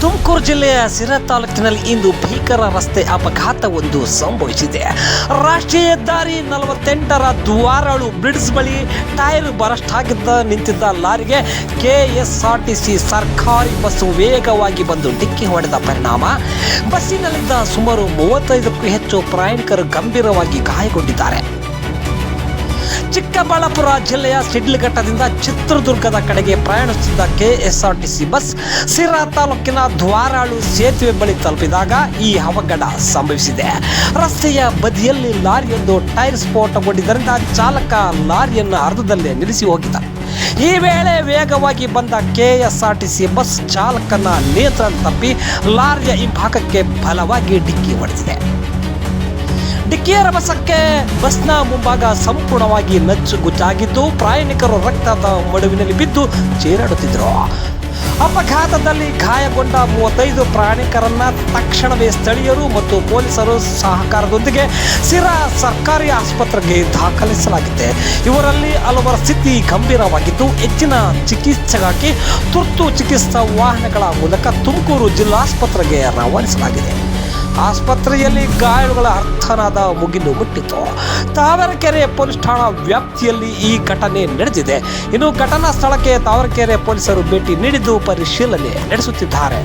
ತುಮಕೂರು ಜಿಲ್ಲೆಯ ಸಿರಾ ತಾಲೂಕಿನಲ್ಲಿ ಇಂದು ಭೀಕರ ರಸ್ತೆ ಅಪಘಾತವೊಂದು ಸಂಭವಿಸಿದೆ. ರಾಷ್ಟ್ರೀಯ ಹೆದ್ದಾರಿ 48ರ ದ್ವಾರಾಳು ಬ್ರಿಡ್ಜ್ ಬಳಿ ಟೈರ್ ಬರಸ್ಟ್ ಆಗಿದ್ದ ನಿಂತಿದ್ದ ಲಾರಿಗೆ ಕೆಎಸ್ಆರ್ಟಿಸಿ ಸರ್ಕಾರಿ ಬಸ್ ವೇಗವಾಗಿ ಬಂದು ಡಿಕ್ಕಿ ಹೊಡೆದ ಪರಿಣಾಮ ಬಸ್ಸಿನಲ್ಲಿದ್ದ ಸುಮಾರು 35ಕ್ಕೂ ಹೆಚ್ಚು ಪ್ರಯಾಣಿಕರು ಗಂಭೀರವಾಗಿ ಗಾಯಗೊಂಡಿದ್ದಾರೆ. ಚಿಕ್ಕಬಳ್ಳಾಪುರ ಜಿಲ್ಲೆಯ ಶಿಡ್ಲಘಟ್ಟದಿಂದ ಚಿತ್ರದುರ್ಗದ ಕಡೆಗೆ ಪ್ರಯಾಣಿಸುತ್ತಿದ್ದ ಕೆಎಸ್ಆರ್ಟಿಸಿ ಬಸ್ ಸಿರಾ ತಾಲೂಕಿನ ದ್ವಾರಾಳು ಸೇತುವೆ ಬಳಿ ತಲುಪಿದಾಗ ಈ ಅವಘಡ ಸಂಭವಿಸಿದೆ. ರಸ್ತೆಯ ಬದಿಯಲ್ಲಿ ಲಾರಿಯೊಂದು ಟೈರ್ ಸ್ಫೋಟಗೊಂಡಿದ್ದರಿಂದ ಚಾಲಕ ಲಾರಿಯನ್ನು ಅರ್ಧದಲ್ಲೇ ನಿಲ್ಲಿಸಿ ಹೋಗಿದ್ದ. ಈ ವೇಳೆ ವೇಗವಾಗಿ ಬಂದ ಕೆಎಸ್ಆರ್ಟಿಸಿ ಬಸ್ ಚಾಲಕನ ನಿಯಂತ್ರಣ ತಪ್ಪಿ ಲಾರಿಯ ಹಿಂಭಾಗಕ್ಕೆ ಬಲವಾಗಿ ಡಿಕ್ಕಿ ಹೊಡೆದಿದೆ. ಡಿಕ್ಕಿಯ ರಭಸಕ್ಕೆ ಬಸ್ನ ಮುಂಭಾಗ ಸಂಪೂರ್ಣವಾಗಿ ನಚ್ಚುಗುಜ್ಜಾಗಿದ್ದು ಪ್ರಯಾಣಿಕರು ರಕ್ತದ ಮಡುವಿನಲ್ಲಿ ಬಿದ್ದು ಚೀರಾಡುತ್ತಿದ್ದರು. ಅಪಘಾತದಲ್ಲಿ ಗಾಯಗೊಂಡ 35 ಪ್ರಯಾಣಿಕರನ್ನ ತಕ್ಷಣವೇ ಸ್ಥಳೀಯರು ಮತ್ತು ಪೊಲೀಸರು ಸಹಕಾರದೊಂದಿಗೆ ಸಿರಾ ಸರ್ಕಾರಿ ಆಸ್ಪತ್ರೆಗೆ ದಾಖಲಿಸಲಾಗಿದೆ. ಇವರಲ್ಲಿ ಹಲವರ ಸ್ಥಿತಿ ಗಂಭೀರವಾಗಿದ್ದು ಹೆಚ್ಚಿನ ಚಿಕಿತ್ಸೆಗಾಗಿ ತುರ್ತು ಚಿಕಿತ್ಸಾ ವಾಹನಗಳ ಮೂಲಕ ತುಮಕೂರು ಜಿಲ್ಲಾಸ್ಪತ್ರೆಗೆ ರವಾನಿಸಲಾಗಿದೆ. ಆಸ್ಪತ್ರೆಯಲ್ಲಿ ಗಾಯಾಳುಗಳ ಅರ್ಥನಾದ ಮುಗಿಲು ಮುಟ್ಟಿತು. ತಾವರೆಕೆರೆ ಪೊಲೀಸ್ ಠಾಣಾ ವ್ಯಾಪ್ತಿಯಲ್ಲಿ ಈ ಘಟನೆ ನಡೆದಿದೆ. ಇನ್ನು ಘಟನಾ ಸ್ಥಳಕ್ಕೆ ತಾವರೆಕೆರೆ ಪೊಲೀಸರು ಭೇಟಿ ನೀಡಿದ್ದು ಪರಿಶೀಲನೆ ನಡೆಸುತ್ತಿದ್ದಾರೆ.